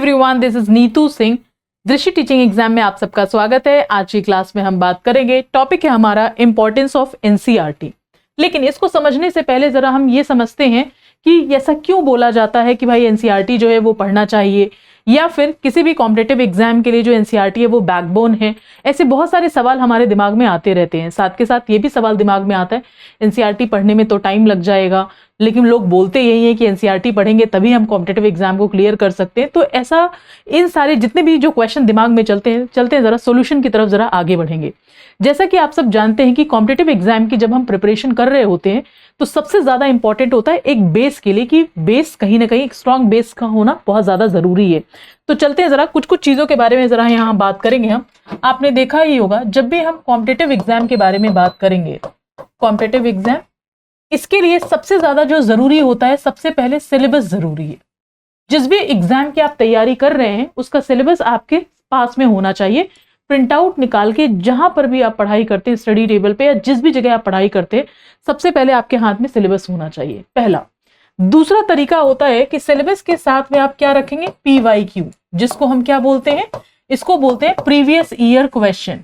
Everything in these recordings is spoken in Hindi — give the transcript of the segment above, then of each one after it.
Everyone, this is Neetu Singh. दृष्टि टीचिंग एग्जाम में आप सबका स्वागत है। आज की क्लास में हम बात करेंगे, टॉपिक है हमारा इंपॉर्टेंस ऑफ एनसीईआरटी। लेकिन इसको समझने से पहले जरा हम ये समझते हैं कि ऐसा क्यों बोला जाता है कि भाई एनसीईआरटी जो है वो पढ़ना चाहिए, या फिर किसी भी कॉम्पिटिटिव एग्जाम के लिए जो एनसीईआरटी है वो बैकबोन है। ऐसे बहुत सारे सवाल हमारे दिमाग में आते रहते हैं। साथ के साथ ये भी सवाल दिमाग में आता है एनसीईआरटी पढ़ने में तो टाइम लग जाएगा, लेकिन लोग बोलते यही है कि एनसीईआरटी पढ़ेंगे तभी हम कॉम्पिटिटिव एग्जाम को क्लियर कर सकते हैं। तो ऐसा इन सारे जितने भी जो क्वेश्चन दिमाग में चलते हैं जरा सोल्यूशन की तरफ जरा आगे बढ़ेंगे। जैसा कि आप सब जानते हैं कि कॉम्पिटिटिव एग्जाम की जब हम प्रिपरेशन कर रहे होते हैं तो सबसे ज्यादा इंपॉर्टेंट होता है एक बेस के लिए, कि बेस कहीं ना कहीं एक स्ट्रॉन्ग बेस का होना बहुत ज्यादा जरूरी है। तो चलते हैं जरा कुछ चीजों के बारे में जरा यहाँ बात करेंगे हम। आपने देखा ही होगा जब भी हम कॉम्पिटिटिव एग्जाम के बारे में बात करेंगे, कॉम्पिटिटिव एग्जाम, इसके लिए सबसे ज्यादा जो जरूरी होता है, सबसे पहले सिलेबस जरूरी है। जिस भी एग्जाम की आप तैयारी कर रहे हैं उसका सिलेबस आपके पास में होना चाहिए। प्रिंट आउट निकाल के जहां पर भी आप पढ़ाई करते हैं, स्टडी टेबल पे या जिस भी जगह आप पढ़ाई करते हैं, सबसे पहले आपके हाथ में सिलेबस होना चाहिए, पहला। दूसरा तरीका होता है कि सिलेबस के साथ में आप क्या रखेंगे, PYQ, जिसको हम क्या बोलते हैं, इसको बोलते हैं previous year question.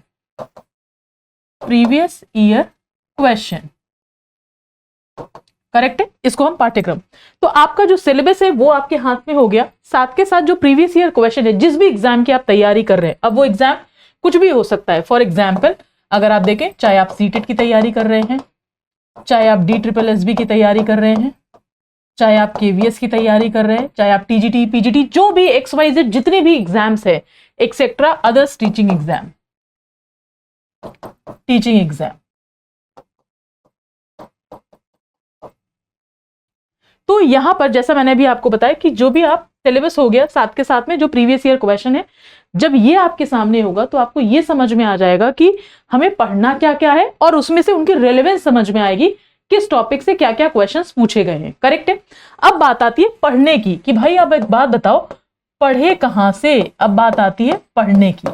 Previous year question, correct है, इसको हम पाठ्यक्रम। तो आपका जो सिलेबस है वो आपके हाथ में हो गया, साथ के साथ जो प्रीवियस ईयर क्वेश्चन है जिस भी एग्जाम की आप तैयारी कर रहे हैं, अब वो एग्जाम कुछ भी हो सकता है। फॉर एग्जाम्पल अगर आप देखें, चाहे आप सीटेट की तैयारी कर रहे हैं, चाहे आप DSSB की तैयारी कर रहे हैं, चाहे आप KVS की तैयारी कर रहे हैं, चाहे आप TGT, PGT, जो भी XYZ जितने भी एग्जाम्स है, etcetera others teaching exam, teaching exam. तो यहां पर जैसा मैंने अभी आपको बताया कि जो भी आप सिलेबस हो गया, साथ के साथ में जो प्रीवियस ईयर क्वेश्चन है, जब ये आपके सामने होगा तो आपको ये समझ में आ जाएगा कि हमें पढ़ना क्या क्या है, और उसमें से उनकी रेलेवेंस समझ में आएगी, किस टॉपिक से क्या क्या क्वेश्चंस पूछे गए हैं। करेक्ट है। अब बात आती है पढ़ने की, कि भाई अब एक बात बताओ, पढ़े कहां से। अब बात आती है पढ़ने की,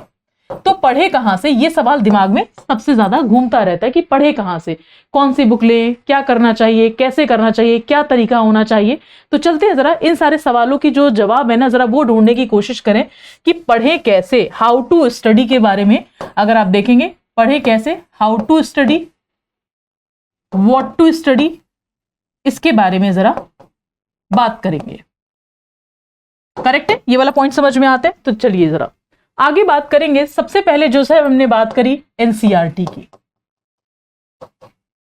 तो पढ़े कहां से, ये सवाल दिमाग में सबसे ज्यादा घूमता रहता है कि पढ़े कहां से, कौन सी बुक लें, क्या करना चाहिए, कैसे करना चाहिए, क्या तरीका होना चाहिए। तो चलते हैं जरा इन सारे सवालों की जो जवाब है ना, जरा वो ढूंढने की कोशिश करें कि पढ़े कैसे, हाउ टू स्टडी के बारे में अगर आप देखेंगे, पढ़े कैसे, how to study, what to study, इसके बारे में जरा बात करेंगे। करेक्ट है, ये वाला पॉइंट समझ में आता है। तो चलिए जरा आगे बात करेंगे। सबसे पहले जो है हमने बात करी एनसीईआरटी की।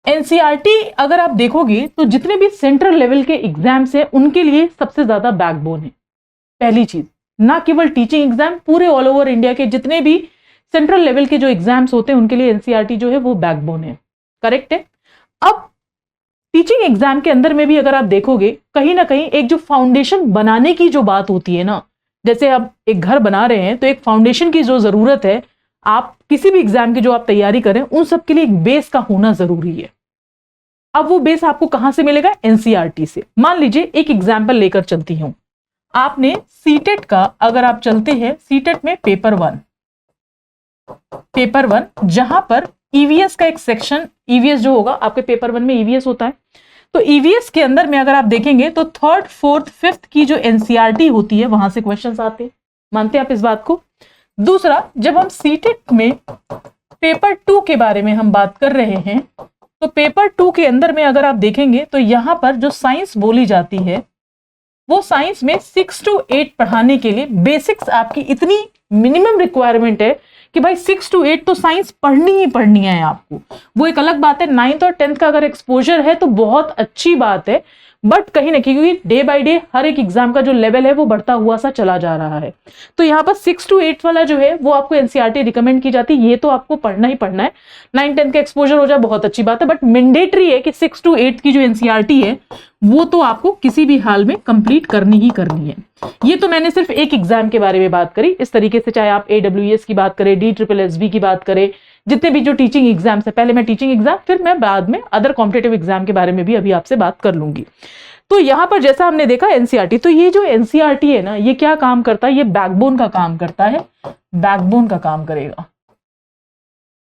एनसीईआरटी अगर आप देखोगे तो जितने भी सेंट्रल लेवल के एग्जाम्स हैं उनके लिए सबसे ज्यादा बैकबोन है। पहली चीज, ना केवल टीचिंग एग्जाम, पूरे ऑल ओवर इंडिया के जितने भी सेंट्रल लेवल के जो एग्जाम्स होते हैं उनके लिए एनसीईआरटी जो है वो बैकबोन है। करेक्ट है। अब टीचिंग एग्जाम के अंदर में भी अगर आप देखोगे, कहीं ना कहीं एक जो फाउंडेशन बनाने की जो बात होती है ना, जैसे आप एक घर बना रहे हैं तो एक फाउंडेशन की जो जरूरत है, आप किसी भी एग्जाम की जो आप तैयारी करें उन सब के लिए एक बेस का होना जरूरी है। अब वो बेस आपको कहां से मिलेगा, एनसीईआरटी से। मान लीजिए एक एग्जाम्पल लेकर चलती हूं, आपने सीटेट का अगर आप चलते हैं, सीटेट में पेपर वन, जहां पर ईवीएस का एक सेक्शन, ईवीएस जो होगा आपके पेपर 1 में ईवीएस होता है, तो ईवीएस के अंदर में अगर आप देखेंगे तो 3rd, 4th, 5th की जो एनसीईआरटी होती है वहां से क्वेश्चंस आते हैं। मानते हैं आप इस बात को। दूसरा, जब हम सीटेट में पेपर 2 के बारे में हम बात कर रहे हैं, तो पेपर 2 के अंदर में अगर आप देखेंगे तो यहां पर जो साइंस बोली जाती है, वो साइंस में 6 to 8 पढ़ाने के लिए बेसिक्स आपकी इतनी मिनिमम रिक्वायरमेंट है कि भाई 6 to 8 तो साइंस पढ़नी ही पढ़नी है आपको। वो एक अलग बात है, 9th और 10th का अगर एक्सपोजर है तो बहुत अच्छी बात है, बट कहीं ना कहीं क्योंकि डे बाय डे हर एक एग्जाम का जो लेवल है वो बढ़ता हुआ सा चला जा रहा है, तो यहाँ पर 6 to 8 वाला जो है वो आपको एनसीईआरटी रिकमेंड की जाती है। ये तो आपको पढ़ना ही पढ़ना है। 9-10 का एक्सपोजर हो जाए बहुत अच्छी बात है, बट मैंडेटरी है कि 6 to 8 की जो एनसीईआरटी है वो तो आपको किसी भी हाल में कंप्लीट करनी ही करनी है। ये तो मैंने सिर्फ एक एग्जाम के बारे में बात करी। इस तरीके से चाहे आप AWS की बात करें, DSSB की बात करें, जितने भी जो टीचिंग एग्जाम्स है, पहले मैं टीचिंग एग्जाम, फिर मैं बाद में अदर कॉम्पिटिटिव एग्जाम के बारे में भी अभी आपसे बात कर लूंगी। तो यहां पर जैसा हमने देखा एनसीईआरटी, तो ये जो एनसीईआरटी है ना, ये क्या काम करता है, ये बैकबोन का काम करता है, बैकबोन का काम करेगा,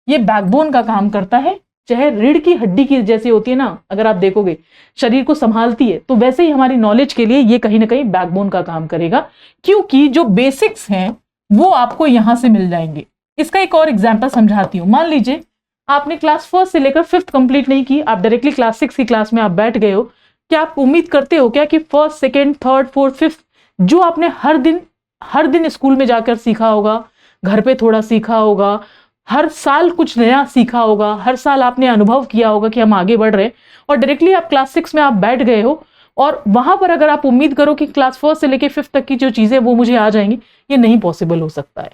ये बैकबोन का काम करता है चाहे रीढ़ की हड्डी की जैसी होती है ना, अगर आप देखोगे शरीर को संभालती है, तो वैसे ही हमारी नॉलेज के लिए ये कहीं ना कहीं बैकबोन का काम करेगा, क्योंकि जो बेसिक्स हैं वो आपको यहां से मिल जाएंगे। इसका एक और एग्जाम्पल समझाती हूँ। मान लीजिए आपने क्लास 1 से लेकर 5th कंप्लीट नहीं की, आप डायरेक्टली क्लास 6 की क्लास में आप बैठ गए हो। क्या आप उम्मीद करते हो क्या कि 1st, 2nd, 3rd, 4th, 5th जो आपने हर दिन स्कूल में जाकर सीखा होगा, घर पे थोड़ा सीखा होगा, हर साल कुछ नया सीखा होगा, हर साल आपने अनुभव किया होगा कि हम आगे बढ़ रहे हैं, और डायरेक्टली आप क्लास 6 में आप बैठ गए हो और वहां पर अगर आप उम्मीद करो कि क्लास 1 से लेकर 5th तक की जो चीजें वो मुझे आ जाएंगी, ये नहीं पॉसिबल हो सकता है।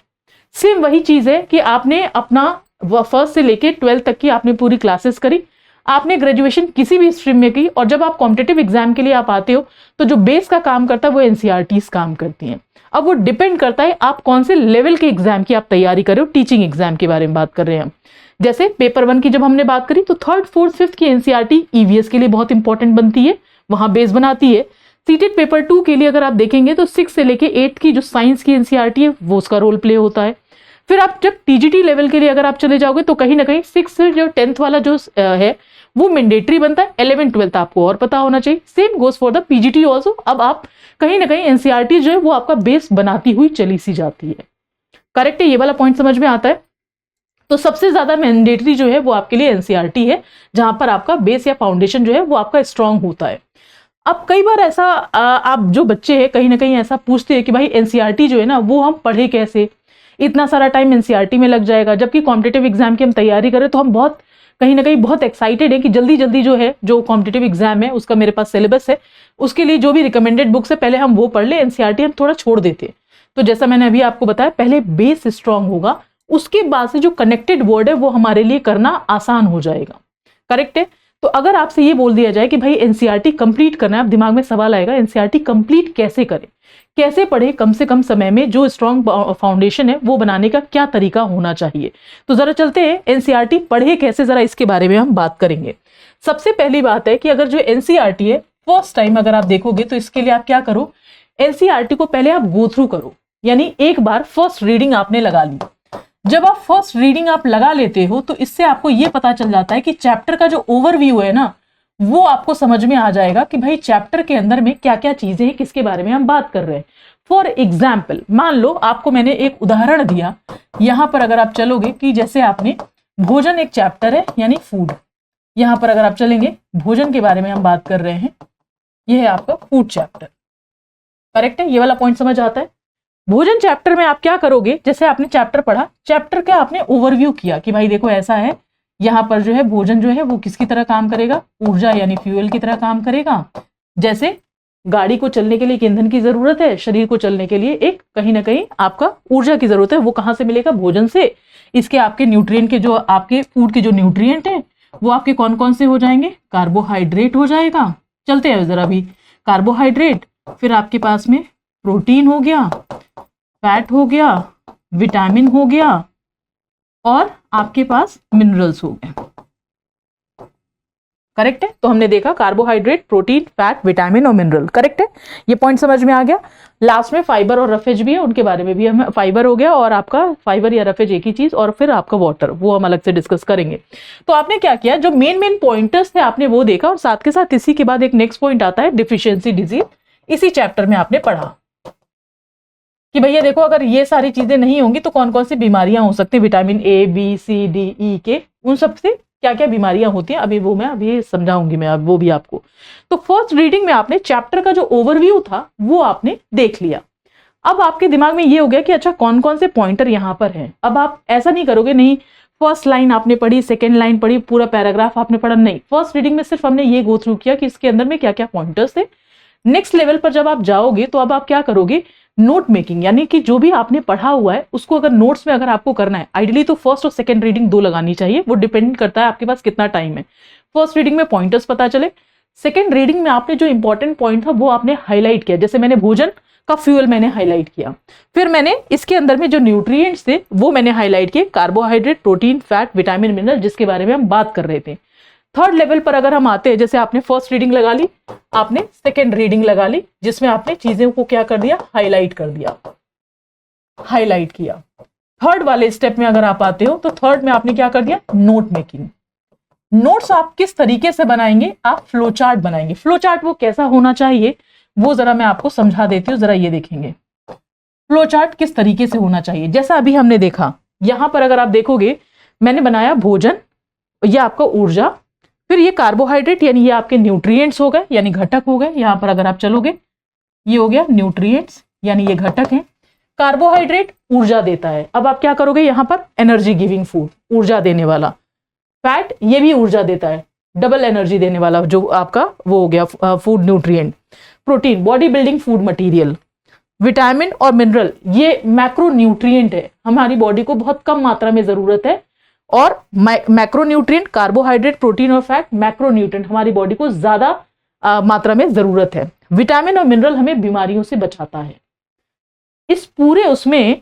सेम वही चीज है कि आपने अपना 1st से लेकर 12th तक की आपने पूरी क्लासेस करी, आपने ग्रेजुएशन किसी भी स्ट्रीम में की, और जब आप कॉम्पिटिटिव एग्जाम के लिए आप आते हो तो जो बेस का काम करता है वो एनसीईआरटीज काम करती हैं। अब वो डिपेंड करता है आप कौन से लेवल के एग्जाम की आप तैयारी कर रहे हो। टीचिंग एग्जाम के बारे में बात कर रहे हैं हम। जैसे पेपर 1 की जब हमने बात करी तो 3rd, 4th, 5th की एनसीईआरटी ईवीएस के लिए बहुत इंपॉर्टेंट बनती है, वहां बेस बनाती है। सीटेट पेपर 2 के लिए अगर आप देखेंगे तो 6 से लेके 8 की जो साइंस की एनसीईआरटी है वो उसका रोल प्ले होता है। फिर आप जब टीजीटी लेवल के लिए अगर आप चले जाओगे तो कहीं ना कहीं 6 से जो 10th वाला जो है वो मैंडेटरी बनता है। 11th 12th आपको और पता होना चाहिए। Same goes for the PGT also. अब आप कहीं ना कहीं एनसीईआरटी जो है वो आपका बेस बनाती हुई चली सी जाती है। करेक्ट है, ये वाला पॉइंट समझ में आता है। तो सबसे ज्यादा मैंडेटरी जो है वो आपके लिए एनसीईआरटी है, जहां पर आपका बेस या फाउंडेशन जो है वो आपका स्ट्रांग होता है। अब कई बार ऐसा आप जो बच्चे हैं कहीं ना कहीं ऐसा पूछते हैं कि भाई एनसीईआरटी जो है ना वो हम पढ़े कैसे, इतना सारा टाइम एनसीईआरटी में लग जाएगा, जबकि कॉम्पिटिटिव एग्जाम की हम तैयारी करें तो हम बहुत कहीं ना कहीं बहुत एक्साइटेड है कि जल्दी जल्दी जो है जो कॉम्पिटिटिव एग्जाम है उसका मेरे पास सिलेबस है, उसके लिए जो भी रिकमेंडेड बुक्स है पहले हम वो पढ़ ले, एनसीईआरटी हम थोड़ा छोड़ देते। तो जैसा मैंने अभी आपको बताया, पहले बेस स्ट्रांग होगा, उसके बाद से जो कनेक्टेड वर्ड है वो हमारे लिए करना आसान हो जाएगा। करेक्ट है। तो अगर आपसे ये बोल दिया जाए कि भाई एनसीईआरटी कंप्लीट करना है, अब दिमाग में सवाल आएगा एनसीईआरटी कंप्लीट कैसे करें, कैसे पढ़े कम से कम समय में, जो स्ट्रॉन्ग फाउंडेशन है वो बनाने का क्या तरीका होना चाहिए। तो जरा चलते हैं एनसीईआरटी पढ़े कैसे, जरा इसके बारे में हम बात करेंगे। सबसे पहली बात है कि अगर जो एनसीईआरटी है फर्स्ट टाइम अगर आप देखोगे तो इसके लिए आप क्या करो, एनसीईआरटी को पहले आप गो थ्रू करो, यानी एक बार फर्स्ट रीडिंग आपने लगा ली। जब आप फर्स्ट रीडिंग आप लगा लेते हो तो इससे आपको यह पता चल जाता है कि चैप्टर का जो ओवरव्यू है ना वो आपको समझ में आ जाएगा कि भाई चैप्टर के अंदर में क्या क्या चीजें हैं, किसके बारे में हम बात कर रहे हैं। फॉर एग्जाम्पल मान लो आपको मैंने एक उदाहरण दिया, यहां पर अगर आप चलोगे कि जैसे आपने भोजन एक चैप्टर है यानी फूड, यहां पर अगर आप चलेंगे भोजन के बारे में हम बात कर रहे हैं, यह है आपका फूड चैप्टर। करेक्ट है, ये वाला पॉइंट समझ आता है। भोजन चैप्टर में आप क्या करोगे, जैसे आपने चैप्टर पढ़ा, चैप्टर का आपने ओवरव्यू किया कि भाई देखो ऐसा है, यहां पर जो है भोजन जो है वो किसकी तरह काम करेगा, ऊर्जा यानी फ्यूल की तरह काम करेगा। जैसे गाड़ी को चलने के लिए एक ईंधन की जरूरत है, शरीर को चलने के लिए एक कहीं ना कहीं आपका ऊर्जा की जरूरत है, वो कहां से मिलेगा, भोजन से। इसके आपके न्यूट्रिएंट के जो आपके फूड के जो न्यूट्रिएंट है वो आपके कौन कौन से हो जाएंगे, कार्बोहाइड्रेट हो जाएगा। चलते हैं जरा भी, कार्बोहाइड्रेट, फिर आपके पास में प्रोटीन हो गया, फैट हो गया, विटामिन हो गया, और आपके पास मिनरल्स हो गए। करेक्ट है। तो हमने देखा कार्बोहाइड्रेट, प्रोटीन, फैट, विटामिन और मिनरल। करेक्ट है, ये पॉइंट समझ में आ गया। लास्ट में फाइबर और रफेज भी है, उनके बारे में भी हम, फाइबर हो गया और आपका फाइबर या रफेज एक ही चीज, और फिर आपका वाटर, वो हम अलग से डिस्कस करेंगे। तो आपने क्या किया, जो मेन पॉइंटर्स थे आपने वो देखा, और साथ के साथ इसी के बाद एक नेक्स्ट पॉइंट आता है डिफिशियंसी डिजीज, इसी चैप्टर में आपने पढ़ा कि भैया देखो अगर ये सारी चीजें नहीं होंगी तो कौन कौन सी बीमारियां हो सकती है, vitamin A B C D E के, उन सबसे क्या क्या बीमारियां होती हैं, अभी वो मैं अभी समझाऊंगी मैं वो भी आपको। तो फर्स्ट रीडिंग में आपने चैप्टर का जो ओवरव्यू था वो आपने देख लिया। अब आपके दिमाग में ये हो गया कि अच्छा कौन कौन से पॉइंटर यहाँ पर हैं। अब आप ऐसा नहीं करोगे, नहीं फर्स्ट लाइन आपने पढ़ी, सेकेंड लाइन पढ़ी, पूरा पैराग्राफ आपने पढ़ा, नहीं, फर्स्ट रीडिंग में सिर्फ हमने ये गो थ्रू किया कि इसके अंदर में क्या क्या पॉइंटर्स थे। नेक्स्ट लेवल पर जब आप जाओगे तो अब आप क्या करोगे, नोट मेकिंग, यानी कि जो भी आपने पढ़ा हुआ है उसको अगर नोट्स में अगर आपको करना है, आइडियली तो फर्स्ट और सेकंड रीडिंग दो लगानी चाहिए, वो डिपेंड करता है आपके पास कितना टाइम है। फर्स्ट रीडिंग में पॉइंटर्स पता चले, सेकंड रीडिंग में आपने जो इंपॉर्टेंट पॉइंट था वो आपने हाईलाइट किया, जैसे मैंने भोजन का फ्यूल मैंने हाईलाइट किया, फिर मैंने इसके अंदर में जो न्यूट्रिएंट्स थे वो मैंने हाईलाइट किए, carbohydrate, protein, fat, vitamin, mineral, जिसके बारे में हम बात कर रहे थे। थर्ड लेवल पर अगर हम आते हैं, जैसे आपने फर्स्ट रीडिंग लगा ली, आपने सेकेंड रीडिंग लगा ली, जिसमें आपने चीजों को क्या कर दिया, हाईलाइट कर दिया, हाईलाइट किया। थर्ड वाले स्टेप में अगर आप आते हो तो थर्ड में आपने क्या कर दिया, नोट मेकिंग। नोट्स आप किस तरीके से बनाएंगे, आप फ्लो चार्ट बनाएंगे। फ्लो चार्ट वो कैसा होना चाहिए वो जरा मैं आपको समझा देती हूँ, जरा ये देखेंगे फ्लो चार्ट किस तरीके से होना चाहिए। जैसा अभी हमने देखा यहां पर अगर आप देखोगे मैंने बनाया भोजन, ये आपका ऊर्जा, फिर ये कार्बोहाइड्रेट यानी ये आपके न्यूट्रिएंट्स हो गए यानी घटक हो गए। यहां पर अगर आप चलोगे ये हो गया न्यूट्रिएंट्स यानी ये घटक हैं। कार्बोहाइड्रेट ऊर्जा देता है, अब आप क्या करोगे यहां पर एनर्जी गिविंग फूड, ऊर्जा देने वाला। फैट ये भी ऊर्जा देता है, डबल एनर्जी देने वाला जो आपका वो हो गया food nutrient. Protein body building food material. Vitamin और मिनरल ये मैक्रो न्यूट्रिएंट है, हमारी बॉडी को बहुत कम मात्रा में जरूरत है। और मैक्रो न्यूट्रिएंट कार्बोहाइड्रेट प्रोटीन और फैट, मैक्रो न्यूट्रिएंट हमारी बॉडी को ज्यादा मात्रा में जरूरत है। विटामिन और मिनरल हमें बीमारियों से बचाता है। इस पूरे उसमें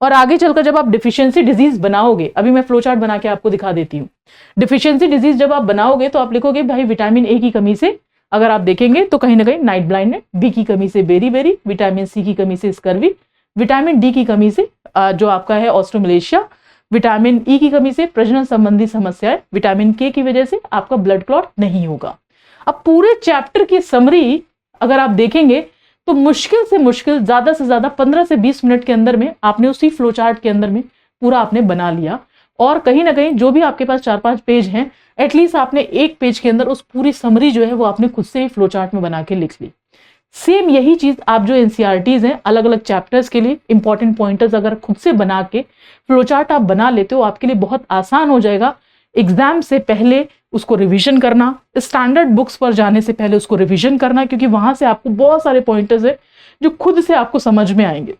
और आगे चलकर जब आप डिफिशियंसी डिजीज बनाओगे, अभी मैं फ्लो चार्ट बना के आपको दिखा देती हूँ। डिफिशियंसी डिजीज जब आप बनाओगे तो आप लिखोगे भाई विटामिन ए की कमी से अगर आप देखेंगे तो कहीं ना कहीं नाइट ब्लाइंडनेस, बी की कमी से बेरी, विटामिन सी की कमी से स्कर्वी, विटामिन डी की कमी से जो आपका है ऑस्ट्रोमलेशिया, विटामिन ई की कमी से प्रजनन संबंधी समस्याएं, विटामिन के की वजह से आपका ब्लड क्लॉट नहीं होगा। अब पूरे चैप्टर की समरी अगर आप देखेंगे तो मुश्किल से मुश्किल ज्यादा से ज्यादा 15 से 20 मिनट के अंदर में आपने उसी फ्लो चार्ट के अंदर में पूरा आपने बना लिया। और कहीं ना कहीं जो भी आपके पास 4-5 पेज हैं, एटलीस्ट आपने एक पेज के अंदर उस पूरी समरी जो है वो आपने खुद से ही फ्लो चार्ट में बना के लिख ली। सेम यही चीज आप जो एनसीईआरटीज हैं अलग अलग चैप्टर्स के लिए इंपॉर्टेंट पॉइंटर्स अगर खुद से बना के फ्लो चार्ट आप बना लेते हो, आपके लिए बहुत आसान हो जाएगा एग्जाम से पहले उसको रिवीजन करना, स्टैंडर्ड बुक्स पर जाने से पहले उसको रिवीजन करना, क्योंकि वहां से आपको बहुत सारे पॉइंटर्स है जो खुद से आपको समझ में आएंगे।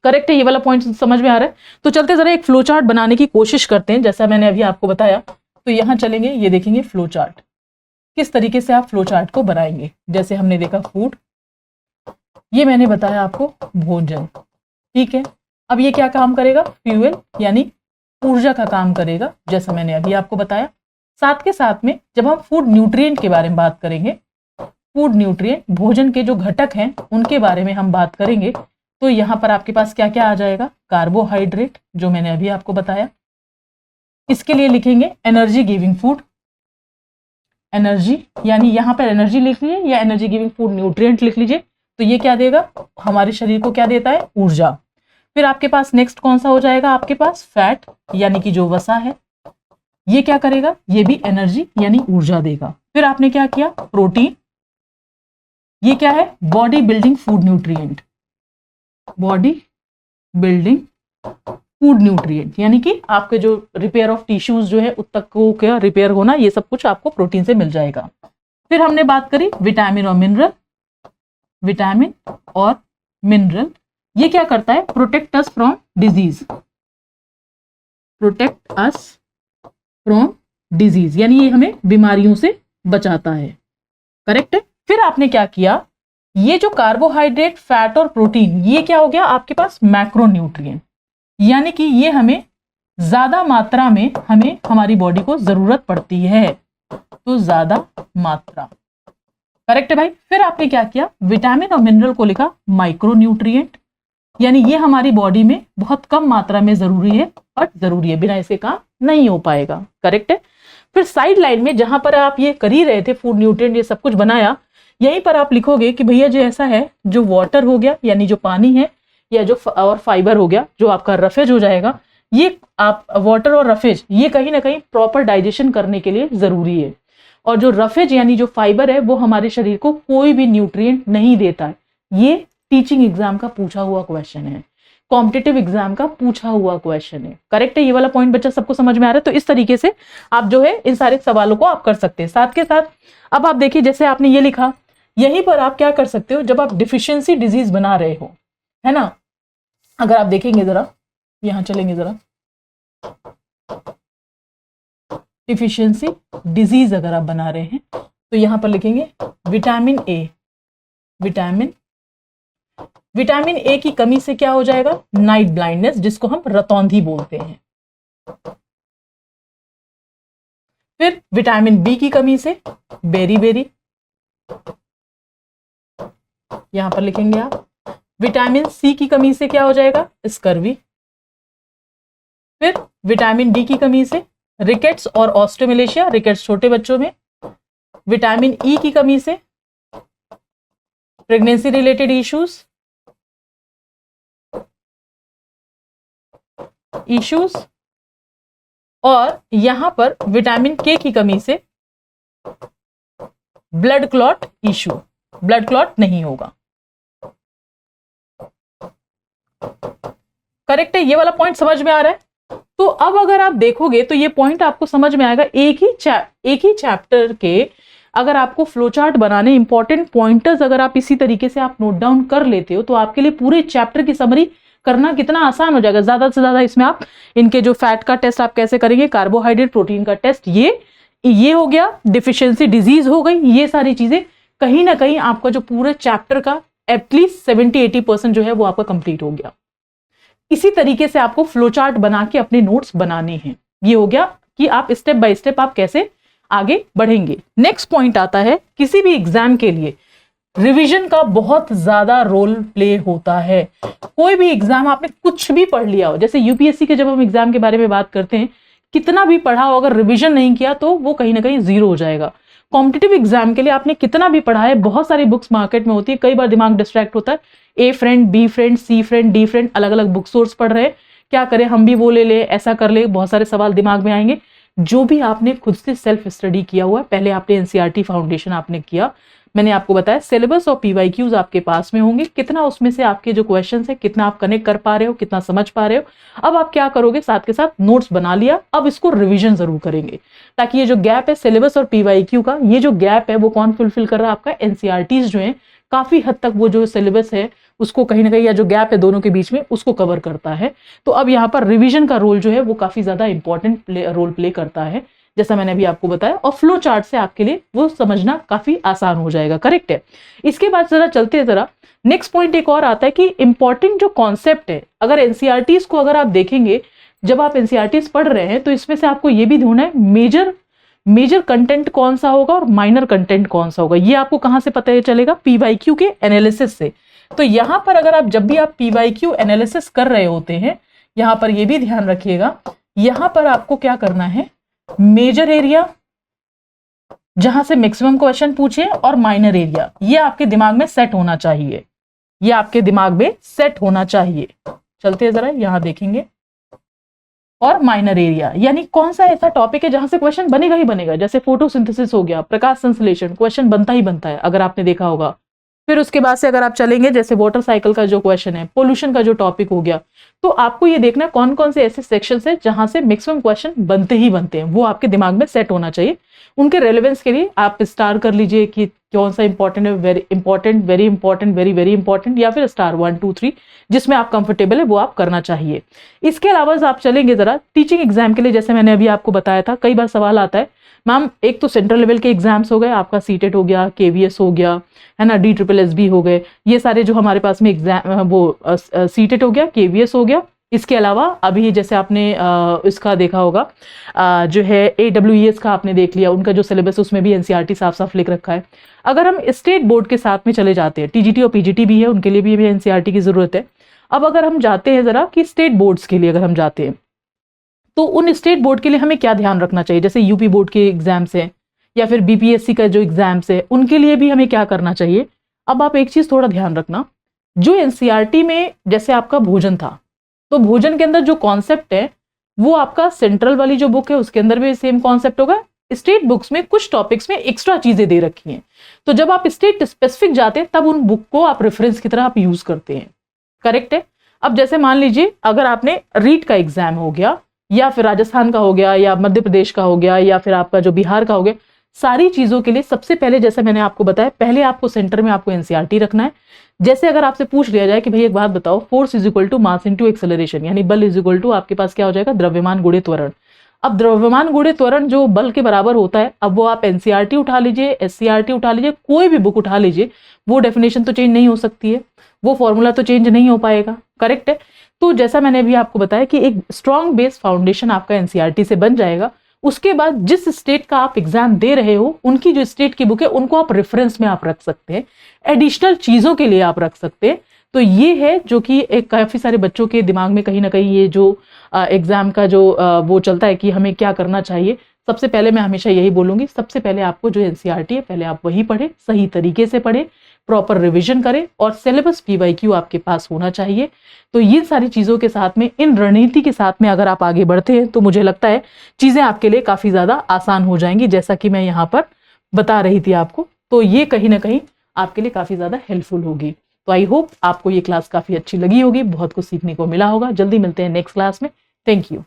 करेक्ट है, ये वाला पॉइंट समझ में आ रहा है। तो चलते जरा एक फ्लो चार्ट बनाने की कोशिश करते हैं, जैसा मैंने अभी आपको बताया। तो यहां चलेंगे, ये देखेंगे फ्लो चार्ट किस तरीके से आप फ्लो चार्ट को बनाएंगे। जैसे हमने देखा फूड, ये मैंने बताया आपको भोजन, ठीक है। अब ये क्या काम करेगा, फ्यूल यानी ऊर्जा का काम करेगा, जैसा मैंने अभी आपको बताया। साथ के साथ में जब हम फूड न्यूट्रिएंट के बारे में बात करेंगे, फूड न्यूट्रिएंट भोजन के जो घटक हैं उनके बारे में हम बात करेंगे, तो यहां पर आपके पास क्या क्या आ जाएगा, कार्बोहाइड्रेट जो मैंने अभी आपको बताया, इसके लिए लिखेंगे एनर्जी गिविंग फूड, एनर्जी यानी यहां पर एनर्जी लिख लीजिए या एनर्जी गिविंग फूड न्यूट्रिएंट लिख लीजिए। तो ये क्या देगा, हमारे शरीर को क्या देता है, ऊर्जा। फिर आपके पास नेक्स्ट कौन सा हो जाएगा, आपके पास फैट यानी कि जो वसा है, ये क्या करेगा, ये भी एनर्जी यानी ऊर्जा देगा। फिर आपने क्या किया, प्रोटीन, ये क्या है, body building food nutrient, body building food nutrient यानी कि आपके जो रिपेयर ऑफ टिश्यूज जो है उत्तक को क्या रिपेयर होना, ये सब कुछ आपको प्रोटीन से मिल जाएगा। फिर हमने बात करी विटामिन और मिनरल, विटामिन और मिनरल ये क्या करता है, protect us from disease, protect us from disease यानी ये हमें बीमारियों से बचाता है। करेक्ट है। फिर आपने क्या किया, ये जो कार्बोहाइड्रेट, फैट और प्रोटीन ये क्या हो गया आपके पास, मैक्रो न्यूट्रिएंट यानी कि ये हमें ज्यादा मात्रा में हमें हमारी बॉडी को जरूरत पड़ती है, तो ज्यादा मात्रा। करेक्ट है भाई। फिर आपने क्या किया, विटामिन और मिनरल को लिखा माइक्रो न्यूट्रिएंट यानी ये हमारी बॉडी में बहुत कम मात्रा में जरूरी है, और जरूरी है, बिना इसके काम नहीं हो पाएगा। करेक्ट है। फिर साइड लाइन में जहां पर आप ये कर ही रहे थे फूड न्यूट्रिएंट ये सब कुछ बनाया, यहीं पर आप लिखोगे कि भैया जो ऐसा है, जो वाटर हो गया यानी जो पानी है, या जो और फाइबर हो गया जो आपका रफेज हो जाएगा, ये आप वाटर और रफेज ये कहीं ना कहीं प्रॉपर डाइजेशन करने के लिए जरूरी है। और जो रफेज यानी जो फाइबर है वो हमारे शरीर को कोई भी न्यूट्रिएंट नहीं देता है। ये टीचिंग एग्जाम का पूछा हुआ क्वेश्चन है, कॉम्पिटिटिव एग्जाम का पूछा हुआ क्वेश्चन है। करेक्ट है, ये वाला पॉइंट बच्चा सबको समझ में आ रहा है। तो इस तरीके से आप जो है इन सारे सवालों को आप कर सकते हैं। साथ के साथ अब आप देखिए, जैसे आपने ये लिखा, यहीं पर आप क्या कर सकते हो, जब आप डिफिशियंसी डिजीज बना रहे हो, है ना, अगर आप देखेंगे जरा, यहां चलेंगे जरा, डिफिशियंसी डिजीज अगर आप बना रहे हैं तो यहां पर लिखेंगे विटामिन ए, विटामिन ए की कमी से क्या हो जाएगा, नाइट ब्लाइंडनेस, जिसको हम रतौंधी बोलते हैं। फिर विटामिन बी की कमी से बेरी, यहां पर लिखेंगे आप। विटामिन सी की कमी से क्या हो जाएगा, स्कर्वी। फिर विटामिन डी की कमी से रिकेट्स और ऑस्टियोमलेशिया, रिकेट्स छोटे बच्चों में, विटामिन ई की कमी से, प्रेगनेंसी रिलेटेड इश्यूज और यहां पर विटामिन के की कमी से blood clot issue, blood clot नहीं होगा। करेक्ट है, ये वाला पॉइंट समझ में आ रहा है। तो अब अगर आप देखोगे तो ये पॉइंट आपको समझ में आएगा। एक ही चैप्टर के अगर आपको फ्लो चार्ट बनाने, इंपॉर्टेंट पॉइंटर्स अगर आप इसी तरीके से आप नोट डाउन कर लेते हो तो आपके लिए पूरे चैप्टर की समरी करना कितना आसान हो जाएगा। ज्यादा से ज्यादा इसमें आप इनके जो फैट का टेस्ट आप कैसे करेंगे, कार्बोहाइड्रेट, प्रोटीन का टेस्ट, ये हो गया, डिफिशियंसी डिजीज हो गई, ये सारी चीजें कहीं ना कहीं आपका जो पूरे चैप्टर का एटलीस्ट 70-80% जो है वो आपका कंप्लीट हो गया। इसी तरीके से आपको फ्लो चार्ट बना के अपने नोट्स बनाने हैं। ये हो गया कि आप स्टेप बाय स्टेप आप कैसे आगे बढ़ेंगे। नेक्स्ट पॉइंट आता है, किसी भी एग्जाम के लिए रिवीजन का बहुत ज्यादा रोल प्ले होता है। कोई भी एग्जाम आपने कुछ भी पढ़ लिया हो, जैसे यूपीएससी के जब हम एग्जाम के बारे में बात करते हैं, कितना भी पढ़ा हो अगर रिवीजन नहीं किया तो वो कहीं ना कहीं जीरो हो जाएगा। कॉम्पिटिटिव एग्जाम के लिए आपने कितना भी पढ़ा है, बहुत सारी बुक्स मार्केट में होती है, कई बार दिमाग डिस्ट्रैक्ट होता है, A friend, B friend, C friend, D friend, अलग अलग बुक सोर्स पढ़ रहे हैं, क्या करें, हम भी वो ले ले, ऐसा कर ले, बहुत सारे सवाल दिमाग में आएंगे। जो भी आपने खुद से सेल्फ स्टडी किया हुआ है, पहले आपने एनसीईआरटी फाउंडेशन आपने किया, मैंने आपको बताया सिलेबस और पीवाईक्यूज आपके पास में होंगे, कितना उसमें से आपके जो क्वेश्चंस है कितना आप कनेक्ट कर पा रहे हो, कितना समझ पा रहे हो। अब आप क्या करोगे, साथ के साथ नोट्स बना लिया, अब इसको रिवीजन जरूर करेंगे, ताकि ये जो गैप है सिलेबस और पीवाईक्यू का, ये जो गैप है वो कौन फुलफिल कर रहा है, आपका एनसीईआरटीज जो है काफी हद तक वो जो सिलेबस है उसको कहीं ना कहीं, या जो गैप है दोनों के बीच में, उसको कवर करता है। तो अब यहाँ पर रिवीजन का रोल जो है वो काफी ज्यादा इंपॉर्टेंट रोल प्ले करता है, जैसा मैंने अभी आपको बताया, और फ्लो चार्ट से आपके लिए वो समझना काफी आसान हो जाएगा। करेक्ट है। इसके बाद जरा चलते हैं, जरा नेक्स्ट पॉइंट एक और आता है कि इंपॉर्टेंट जो कॉन्सेप्ट है, अगर एनसीईआरटीज को अगर आप देखेंगे, जब आप एनसीईआरटीज पढ़ रहे हैं तो इसमें से आपको ये भी ढूंढना है मेजर कंटेंट कौन सा होगा और माइनर कंटेंट कौन सा होगा। ये आपको कहां से पता चलेगा, पीवाईक्यू के एनालिसिस से। तो यहां पर अगर आप जब भी आप पीवाईक्यू एनालिसिस कर रहे होते हैं, यहां पर ये भी ध्यान रखिएगा, यहां पर आपको क्या करना है, मेजर एरिया जहां से मैक्सिमम क्वेश्चन पूछे और माइनर एरिया, ये आपके दिमाग में सेट होना चाहिए, ये आपके दिमाग में सेट होना चाहिए। चलते हैं जरा यहां देखेंगे, और माइनर एरिया यानी कौन सा ऐसा टॉपिक है जहां से क्वेश्चन बनेगा ही बनेगा, जैसे फोटोसिंथेसिस हो गया, प्रकाश संश्लेषण, क्वेश्चन बनता ही बनता है अगर आपने देखा होगा। फिर उसके बाद से अगर आप चलेंगे, जैसे वाटर साइकिल का जो क्वेश्चन है, पोल्यूशन का जो टॉपिक हो गया, तो आपको ये देखना कौन कौन से ऐसे सेक्शंस है जहां से मैक्सिमम क्वेश्चन बनते ही बनते हैं, वो आपके दिमाग में सेट होना चाहिए। उनके रेलेवेंस के लिए आप स्टार कर लीजिए कि कौन सा इंपॉर्टेंट है, very important, very important, very very important, या फिर स्टार 1 2 3, जिसमें आप कंफर्टेबल है वो आप करना चाहिए। इसके अलावा आप चलेंगे जरा टीचिंग एग्जाम के लिए, जैसे मैंने अभी आपको बताया था, कई बार सवाल आता है, मैम एक तो सेंट्रल लेवल के एग्जाम्स हो गए, आपका सीटेट हो गया, केवीएस हो गया, है ना, DSSB हो गए, ये सारे जो हमारे पास में एग्जाम, वो सीटेट हो गया, केवीएस हो गया। इसके अलावा अभी जैसे आपने इसका देखा होगा, जो है AWES का आपने देख लिया, उनका जो सिलेबस उसमें भी एनसीईआरटी साफ साफ लिख रखा है। अगर हम स्टेट बोर्ड के साथ में चले जाते हैं, टीजीटी और पीजीटी भी है, उनके लिए भी एनसीईआरटी की जरूरत है। अब अगर हम जाते हैं जरा कि स्टेट बोर्ड्स के लिए अगर हम जाते हैं, तो उन स्टेट बोर्ड के लिए हमें क्या ध्यान रखना चाहिए, जैसे यूपी बोर्ड के एग्जाम्स हैं या फिर बीपीएससी का जो एग्जाम्स है, उनके लिए भी हमें क्या करना चाहिए। अब आप एक चीज थोड़ा ध्यान रखना, जो एनसीईआरटी में जैसे आपका भोजन था, तो भोजन के अंदर जो कॉन्सेप्ट है वो आपका सेंट्रल वाली जो बुक है उसके अंदर भी सेम कॉन्सेप्ट होगा। स्टेट बुक्स में कुछ टॉपिक्स में एक्स्ट्रा चीजें दे रखी हैं, तो जब आप स्टेट स्पेसिफिक जाते हैं तब उन बुक को आप रेफरेंस की तरह आप यूज करते हैं। करेक्ट है। अब जैसे मान लीजिए अगर आपने रीट का एग्जाम हो गया, या फिर राजस्थान का हो गया, या मध्य प्रदेश का हो गया, या फिर आपका जो बिहार का हो गया, सारी चीजों के लिए सबसे पहले जैसे मैंने आपको बताया, पहले आपको सेंटर में आपको एनसीईआरटी रखना है। जैसे अगर आपसे पूछ लिया जाए कि भाई एक बात बताओ, force is equal to mass into acceleration, यानी बल इज इक्वल टू आपके पास क्या हो जाएगा, द्रव्यमान गुणे त्वरण। अब द्रव्यमान गुणे त्वरण जो बल के बराबर होता है, अब वो आप एनसीईआरटी उठा लीजिए, एससीईआरटी उठा लीजिए, कोई भी बुक उठा लीजिए, वो डेफिनेशन तो चेंज नहीं हो सकती है, वो फॉर्मूला तो चेंज नहीं हो पाएगा। करेक्ट है। तो जैसा मैंने अभी आपको बताया कि एक स्ट्रॉन्ग बेस फाउंडेशन आपका एनसीईआरटी से बन जाएगा। उसके बाद जिस स्टेट का आप एग्जाम दे रहे हो, उनकी जो स्टेट की बुक है उनको आप रेफरेंस में आप रख सकते हैं, एडिशनल चीजों के लिए आप रख सकते हैं, तो ये है जो कि एक काफ़ी सारे बच्चों के दिमाग में कहीं ना कहीं ये जो एग्ज़ाम का जो वो चलता है कि हमें क्या करना चाहिए। सबसे पहले मैं हमेशा यही बोलूँगी, सबसे पहले आपको जो एनसीईआरटी है पहले आप वही पढ़ें, सही तरीके से पढ़ें, प्रॉपर रिविजन करें और सिलेबस पीवाईक्यू आपके पास होना चाहिए। तो ये सारी चीज़ों के साथ में, इन रणनीति के साथ में अगर आप आगे बढ़ते हैं तो मुझे लगता है चीज़ें आपके लिए काफ़ी ज़्यादा आसान हो जाएंगी, जैसा कि मैं यहाँ पर बता रही थी आपको। तो ये कहीं ना कहीं आपके लिए काफ़ी ज़्यादा हेल्पफुल होगी। तो आई होप आपको ये क्लास काफ़ी अच्छी लगी होगी, बहुत कुछ सीखने को मिला होगा। जल्दी मिलते हैं नेक्स्ट क्लास में। Thank you.